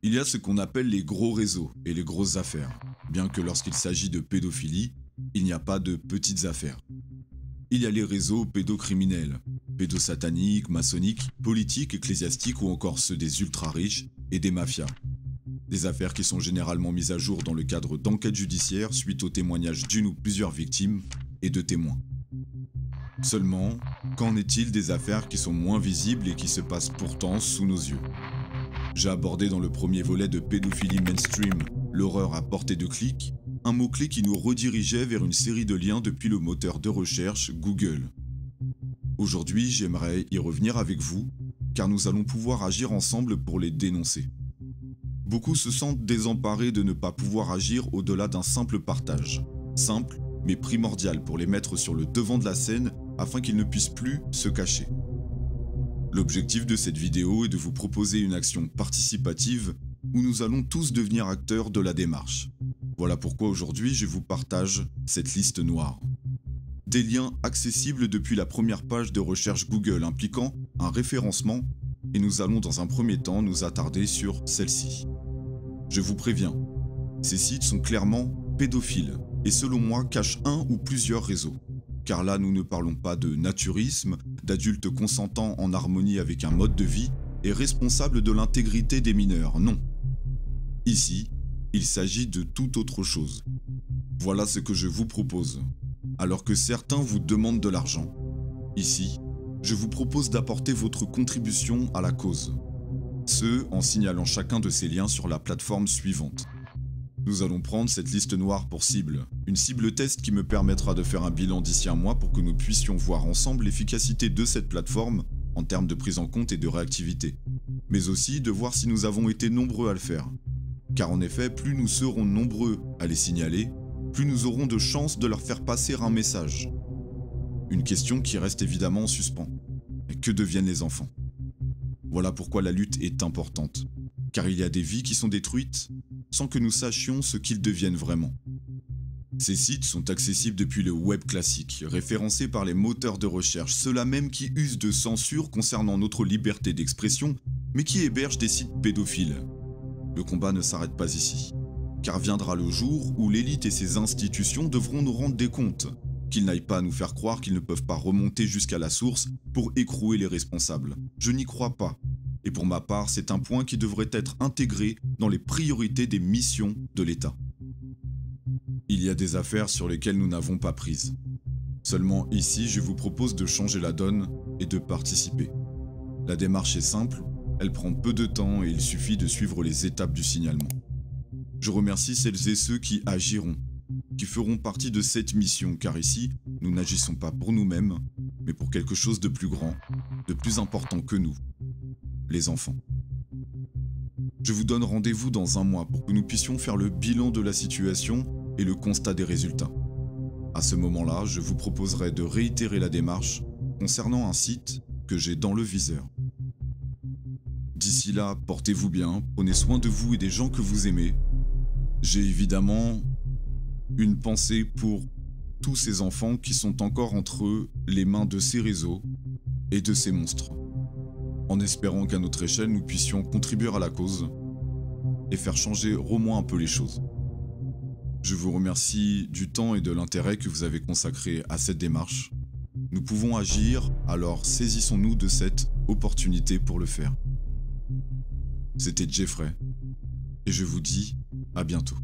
Il y a ce qu'on appelle les gros réseaux et les grosses affaires, bien que lorsqu'il s'agit de pédophilie, il n'y a pas de petites affaires. Il y a les réseaux pédocriminels, pédosataniques, maçonniques, politiques, ecclésiastiques ou encore ceux des ultra-riches et des mafias. Des affaires qui sont généralement mises à jour dans le cadre d'enquêtes judiciaires suite aux témoignages d'une ou plusieurs victimes et de témoins. Seulement, qu'en est-il des affaires qui sont moins visibles et qui se passent pourtant sous nos yeux? J'ai abordé dans le premier volet de Pédophilie Mainstream, l'horreur à portée de clic, un mot-clé qui nous redirigeait vers une série de liens depuis le moteur de recherche Google. Aujourd'hui, j'aimerais y revenir avec vous, car nous allons pouvoir agir ensemble pour les dénoncer. Beaucoup se sentent désemparés de ne pas pouvoir agir au-delà d'un simple partage. Simple, mais primordial pour les mettre sur le devant de la scène afin qu'ils ne puissent plus se cacher. L'objectif de cette vidéo est de vous proposer une action participative où nous allons tous devenir acteurs de la démarche. Voilà pourquoi aujourd'hui je vous partage cette liste noire. Des liens accessibles depuis la première page de recherche Google impliquant un référencement et nous allons dans un premier temps nous attarder sur celle-ci. Je vous préviens, ces sites sont clairement pédophiles et selon moi cachent un ou plusieurs réseaux. Car là nous ne parlons pas de naturisme, d'adultes consentants en harmonie avec un mode de vie et responsables de l'intégrité des mineurs, non. Ici, il s'agit de toute autre chose. Voilà ce que je vous propose. Alors que certains vous demandent de l'argent, ici, je vous propose d'apporter votre contribution à la cause. Ce, en signalant chacun de ces liens sur la plateforme suivante. Nous allons prendre cette liste noire pour cible, une cible test qui me permettra de faire un bilan d'ici un mois pour que nous puissions voir ensemble l'efficacité de cette plateforme en termes de prise en compte et de réactivité, mais aussi de voir si nous avons été nombreux à le faire. Car en effet, plus nous serons nombreux à les signaler, plus nous aurons de chances de leur faire passer un message. Une question qui reste évidemment en suspens. Mais que deviennent les enfants? Voilà pourquoi la lutte est importante. Car il y a des vies qui sont détruites sans que nous sachions ce qu'ils deviennent vraiment. Ces sites sont accessibles depuis le web classique, référencés par les moteurs de recherche, ceux-là même qui usent de censure concernant notre liberté d'expression, mais qui hébergent des sites pédophiles. Le combat ne s'arrête pas ici, car viendra le jour où l'élite et ses institutions devront nous rendre des comptes, qu'ils n'aillent pas nous faire croire qu'ils ne peuvent pas remonter jusqu'à la source pour écrouer les responsables. Je n'y crois pas. Et pour ma part, c'est un point qui devrait être intégré dans les priorités des missions de l'État. Il y a des affaires sur lesquelles nous n'avons pas prise. Seulement ici, je vous propose de changer la donne et de participer. La démarche est simple, elle prend peu de temps et il suffit de suivre les étapes du signalement. Je remercie celles et ceux qui agiront, qui feront partie de cette mission, car ici, nous n'agissons pas pour nous-mêmes, mais pour quelque chose de plus grand, de plus important que nous. Les enfants. Je vous donne rendez-vous dans un mois pour que nous puissions faire le bilan de la situation et le constat des résultats. À ce moment-là, je vous proposerai de réitérer la démarche concernant un site que j'ai dans le viseur. D'ici là, portez-vous bien, prenez soin de vous et des gens que vous aimez. J'ai évidemment une pensée pour tous ces enfants qui sont encore entre les mains de ces réseaux et de ces monstres. En espérant qu'à notre échelle, nous puissions contribuer à la cause et faire changer au moins un peu les choses. Je vous remercie du temps et de l'intérêt que vous avez consacré à cette démarche. Nous pouvons agir, alors saisissons-nous de cette opportunité pour le faire. C'était Jeffrey, et je vous dis à bientôt.